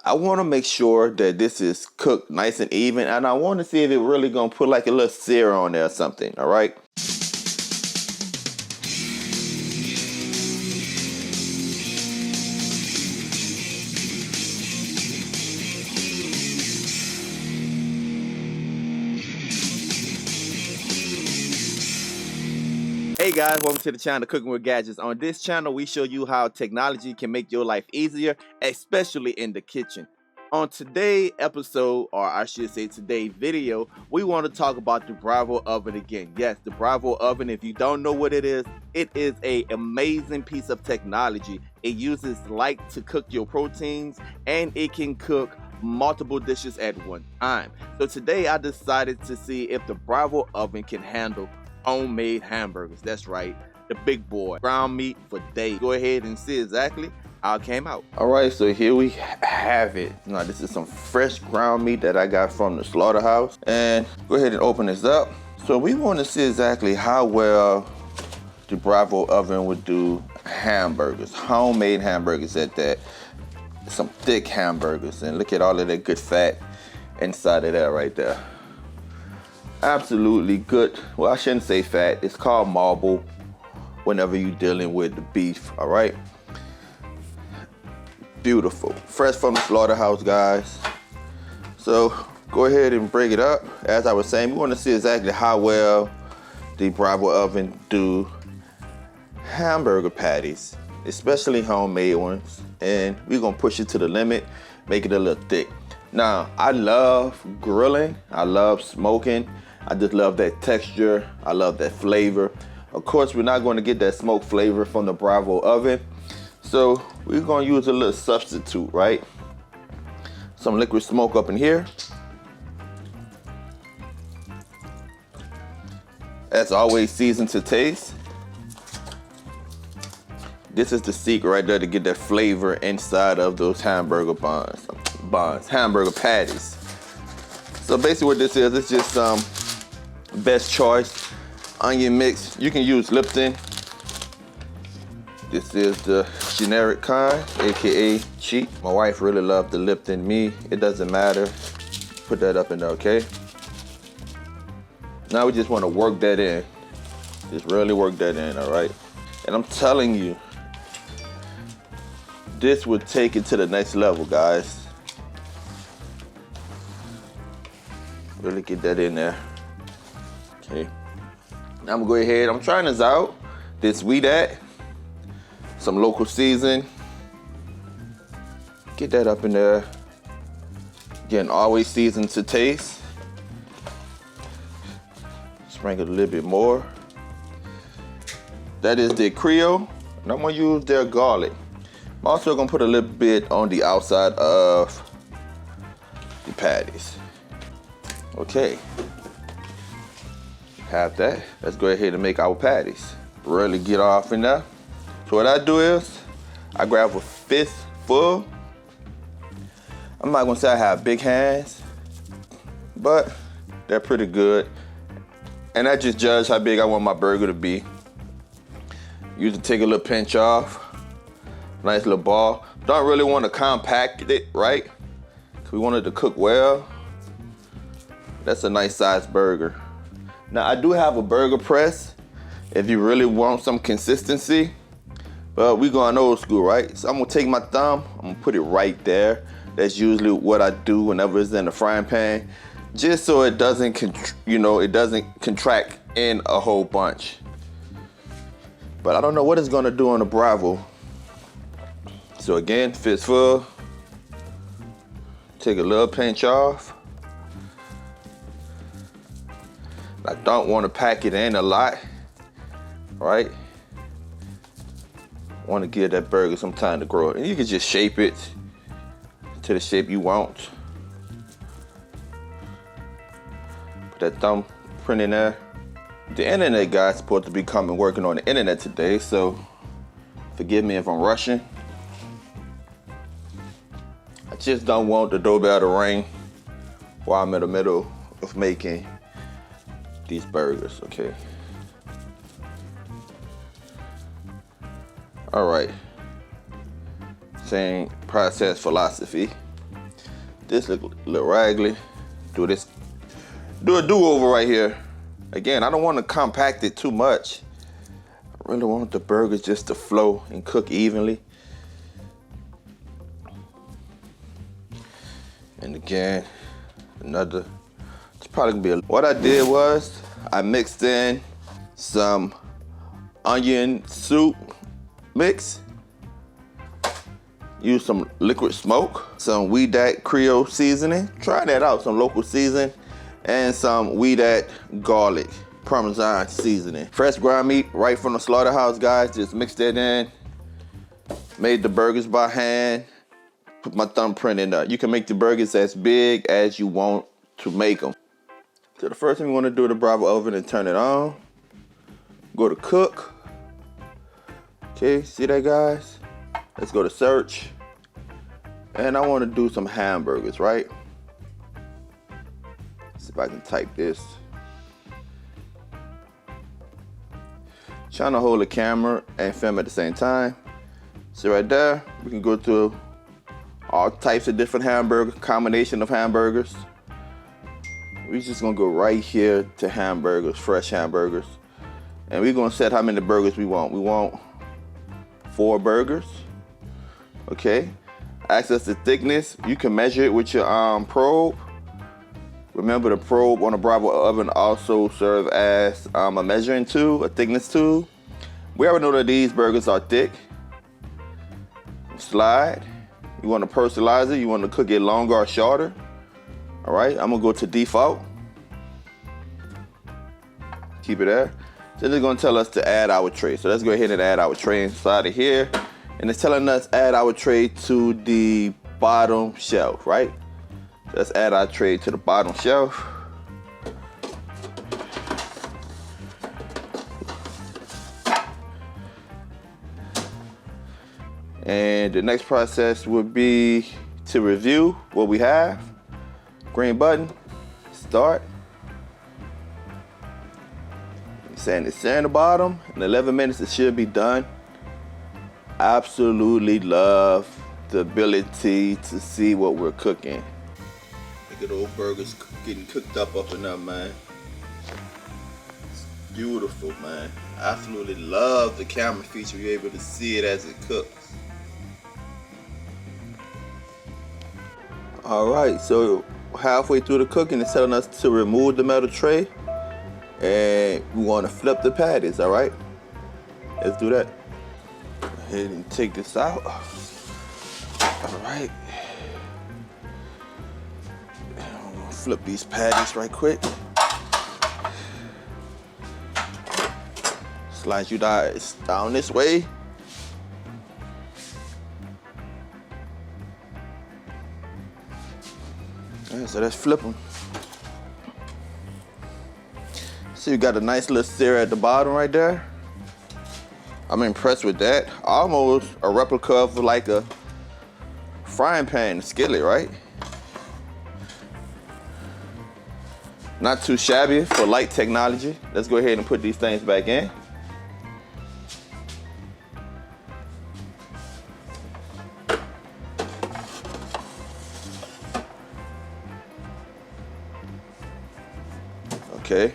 I want to make sure that this is cooked nice and even, and I want to see if it really gonna put like a little sear on there or something. All right. Hey guys, welcome to the channel Cooking with Gadgets. On this channel, we show you how technology can make your life easier, especially in the kitchen. On today's episode, or I should say today's video, we want to talk about the Brava oven again. Yes, the Brava oven, if you don't know what it is an amazing piece of technology. It uses light to cook your proteins, and it can cook multiple dishes at one time. So today I decided to see if the Brava oven can handle homemade hamburgers. That's right, the big boy, ground meat for days. Go ahead and see exactly how it came out. All right, so here we have it. Now this is some fresh ground meat that I got from the slaughterhouse, and go ahead and open this up. So we want to see exactly how well the Brava oven would do hamburgers, homemade hamburgers at that. Some thick hamburgers, and look at all of that good fat inside of that right there. Absolutely good. Well, I shouldn't say fat. It's called marble whenever you're dealing with the beef. All right. Beautiful. Fresh from the slaughterhouse, guys. So go ahead and break it up. As I was saying, we want to see exactly how well the Brava oven do hamburger patties, especially homemade ones. And we're going to push it to the limit, make it a little thick. Now, I love grilling. I love smoking. I just love that texture. I love that flavor. Of course, we're not going to get that smoke flavor from the Brava oven. So we're going to use a little substitute, right? Some liquid smoke up in here. As always, seasoned to taste. This is the secret right there to get that flavor inside of those hamburger hamburger patties. So basically what this is, it's just best choice onion mix. You can use Lipton. This is the generic kind, aka cheap. My wife really loved the Lipton. Me, it doesn't matter. Put that up in there, okay? Now we just want to work that in. Just really work that in, all right? And I'm telling you, this would take it to the next level, guys. Really get that in there. Okay. Now I'm gonna go ahead. I'm trying this out. This Weedat. Some local season. Get that up in there. Again, always seasoned to taste. Sprinkle a little bit more. That is their Creole. And I'm gonna use their garlic. I'm also gonna put a little bit on the outside of the patties. Okay, have that. Let's go ahead and make our patties. Really get off in there. So what I do is, I grab a fistful. I'm not gonna say I have big hands, but they're pretty good. And I just judge how big I want my burger to be. Usually take a little pinch off. Nice little ball. Don't really want to compact it, right? Because we want it to cook well. That's a nice sized burger. Now I do have a burger press if you really want some consistency, but we going old school, right? So I'm gonna take my thumb, I'm gonna put it right there. That's usually what I do whenever it's in the frying pan, just so it doesn't, it doesn't contract in a whole bunch. But I don't know what it's gonna do on the Brava. So again, fistful. Take a little pinch off. I don't want to pack it in a lot, right? Want to give that burger some time to grow. And you can just shape it to the shape you want. Put that thumbprint in there. The internet guy's supposed to be coming working on the internet today, so forgive me if I'm rushing. I just don't want the doorbell to ring while I'm in the middle of making these burgers, okay? All right, same process philosophy. This look a little raggedy. Do a do-over right here. Again, I don't want to compact it too much. I really want the burgers just to flow and cook evenly. And again, it's probably gonna be what I did was I mixed in some onion soup mix, use some liquid smoke, some Weedat Creole seasoning, try that out, some local seasoning, and some Weedat garlic Parmesan seasoning. Fresh ground meat right from the slaughterhouse, guys. Just mixed that in, made the burgers by hand, put my thumbprint in there. You can make the burgers as big as you want to make them. So the first thing we want to do is the Brava oven and turn it on. Go to cook. Okay, see that, guys? Let's go to search. And I want to do some hamburgers, right? See if I can type this. Trying to hold the camera and film at the same time. See right there, we can go to all types of different hamburgers, combination of hamburgers. We're just gonna go right here to hamburgers, fresh hamburgers. And we're gonna set how many burgers we want. We want 4 burgers, okay? Access the thickness, you can measure it with your probe. Remember, the probe on the Brava oven also serve as a measuring tool, a thickness tool. We already know that these burgers are thick. Slide. You want to personalize it. You want to cook it longer or shorter. All right, I'm gonna go to default. Keep it there. Then it's gonna tell us to add our tray. So let's go ahead and add our tray inside of here. And it's telling us add our tray to the bottom shelf, right? Let's add our tray to the bottom shelf. And the next process would be to review what we have. Green button, start. Saying it's there in the bottom. In 11 minutes, it should be done. Absolutely love the ability to see what we're cooking. Look at those burgers getting cooked up in there, man. It's beautiful, man. Absolutely love the camera feature. You're able to see it as it cooks. All right, so halfway through the cooking, it's telling us to remove the metal tray, and we want to flip the patties. All right, let's do that. Go ahead and take this out. All right. I'm gonna flip these patties right quick. Slide you guys down this way. All right, so let's flip them. See, you got a nice little sear at the bottom right there. I'm impressed with that. Almost a replica of like a frying pan skillet, right? Not too shabby for light technology. Let's go ahead and put these things back in. Okay.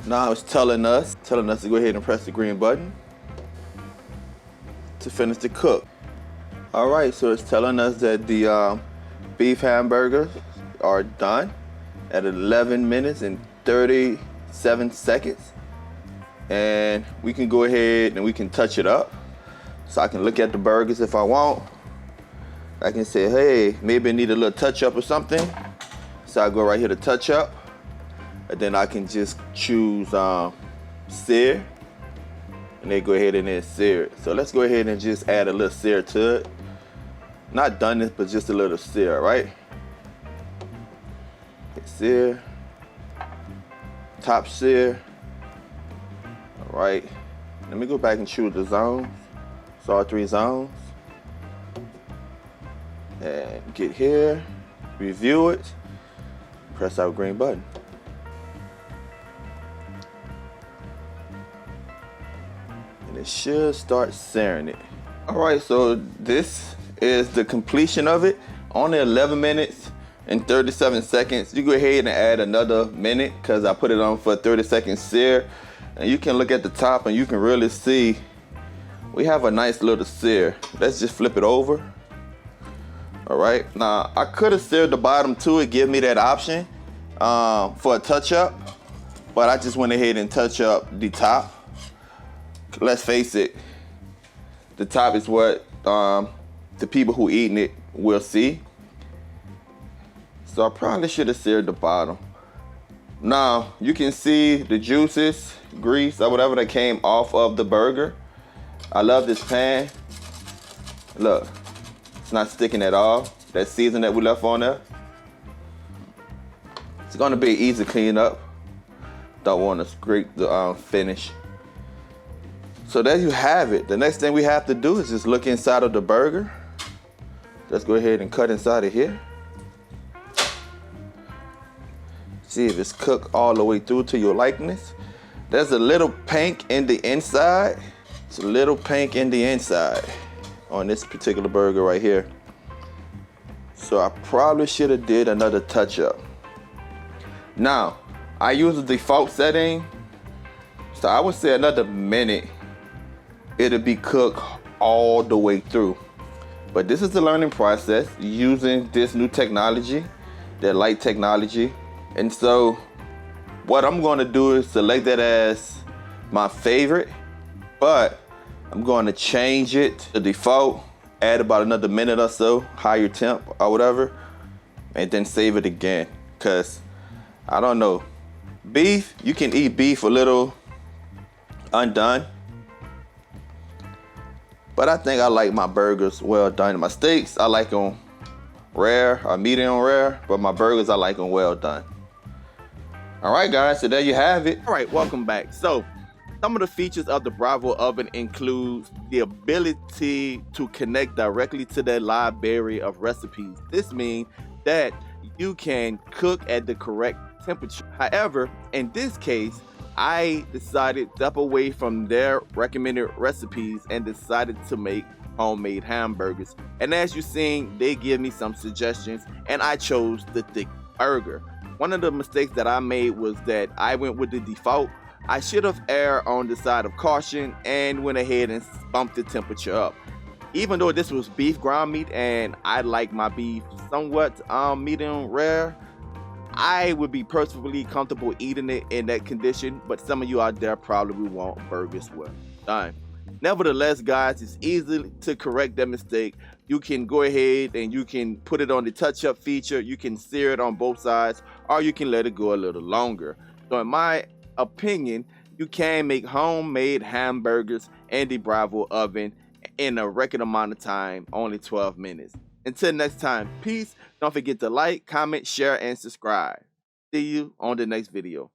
Now it's telling us to go ahead and press the green button to finish the cook. All right, so it's telling us that the beef hamburgers are done at 11 minutes and 37 seconds. And we can go ahead and we can touch it up. So I can look at the burgers if I want. I can say, hey, maybe I need a little touch up or something. So I go right here to touch up. And then I can just choose sear. And then go ahead and then sear it. So let's go ahead and just add a little sear to it. Not done this, but just a little sear, right? Hit sear. Top sear. All right. Let me go back and choose the zones. So all 3 zones. And get here. Review it. Press our green button. And it should start searing it. All right, so this is the completion of it. Only 11 minutes and 37 seconds. You go ahead and add another minute because I put it on for a 30-second sear. And you can look at the top and you can really see we have a nice little sear. Let's just flip it over. All right, now I could have seared the bottom too. It give me that option for a touch up, but I just went ahead and touch up the top. Let's face it, the top is what the people who eating it will see. So I probably should have seared the bottom. Now you can see the juices, grease, or whatever that came off of the burger. I love this pan. Look, it's not sticking at all. That season that we left on there. It's gonna be easy clean up. Don't want to scrape the finish. So there you have it. The next thing we have to do is just look inside of the burger. Let's go ahead and cut inside of here. See if it's cooked all the way through to your likeness. There's a little pink in the inside. It's a little pink in the inside on this particular burger right here. So I probably should have did another touch up. Now, I use the default setting. So I would say another minute, it'll be cooked all the way through. But this is the learning process using this new technology, the light technology. And so what I'm gonna do is select that as my favorite, but I'm going to change it to default, add about another minute or so, higher temp or whatever, and then save it again. Cause I don't know, beef, you can eat beef a little undone, but I think I like my burgers well done. My steaks, I like them rare or medium rare, but my burgers, I like them well done. All right, guys, so there you have it. All right, welcome back. So some of the features of the Brava oven includes the ability to connect directly to their library of recipes. This means that you can cook at the correct temperature. However, in this case, I decided to step away from their recommended recipes and decided to make homemade hamburgers. And as you've seen, they give me some suggestions and I chose the thick burger. One of the mistakes that I made was that I went with the default. I should have erred on the side of caution and went ahead and bumped the temperature up. Even though this was beef ground meat and I like my beef somewhat medium rare, I would be perfectly comfortable eating it in that condition, but some of you out there probably want burgers well done. Nevertheless, guys, it's easy to correct that mistake. You can go ahead and you can put it on the touch-up feature. You can sear it on both sides, or you can let it go a little longer. So in my opinion, you can make homemade hamburgers in the Brava oven in a record amount of time, only 12 minutes. Until next time, peace. Don't forget to like, comment, share, and subscribe. See you on the next video.